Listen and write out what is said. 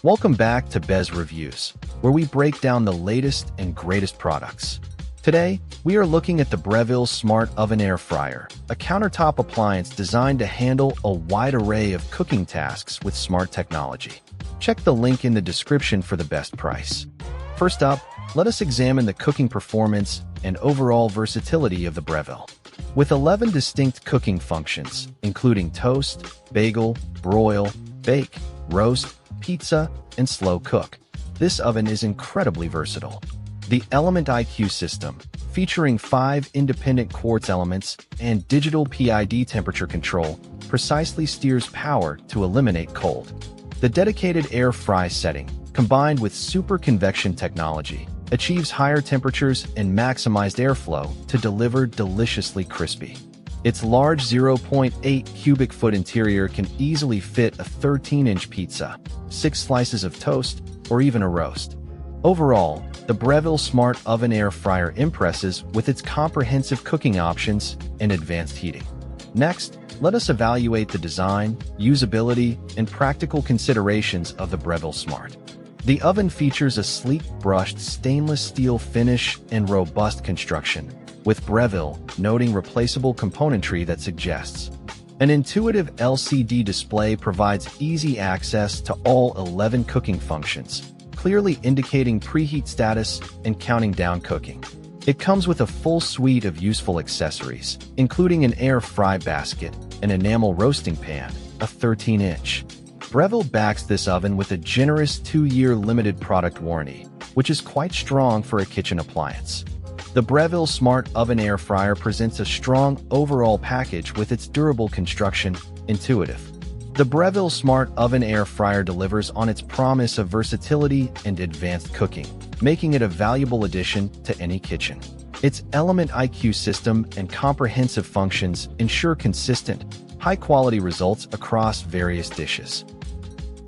Welcome back to BezReviews, where we break down the latest and greatest products. Today, we are looking at the Breville Smart Oven Air Fryer, a countertop appliance designed to handle a wide array of cooking tasks with smart technology. Check the link in the description for the best price. First up, let us examine the cooking performance and overall versatility of the Breville. With 11 distinct cooking functions, including toast, bagel, broil, bake, roast, pizza, and slow cook, this oven is incredibly versatile. The Element IQ system, featuring 5 independent quartz elements and digital PID temperature control, precisely steers power to eliminate cold. The dedicated air fry setting, combined with super convection technology, achieves higher temperatures and maximized airflow to deliver deliciously crispy. Its large 0.8 cubic foot interior can easily fit a 13-inch pizza, 6 slices of toast, or even a roast. Overall, the Breville Smart Oven Air Fryer impresses with its comprehensive cooking options and advanced heating. Next, let us evaluate the design, usability, and practical considerations of the Breville Smart. The oven features a sleek brushed stainless steel finish and robust construction, with Breville noting replaceable componentry that suggests. An intuitive LCD display provides easy access to all 11 cooking functions, clearly indicating preheat status and counting down cooking. It comes with a full suite of useful accessories, including an air fry basket, an enamel roasting pan, a 13-inch. Breville backs this oven with a generous 2-year limited product warranty, which is quite strong for a kitchen appliance. The Breville Smart Oven Air Fryer presents a strong overall package with its durable construction, intuitive. The Breville Smart Oven Air Fryer delivers on its promise of versatility and advanced cooking, making it a valuable addition to any kitchen. Its Element IQ system and comprehensive functions ensure consistent, high-quality results across various dishes.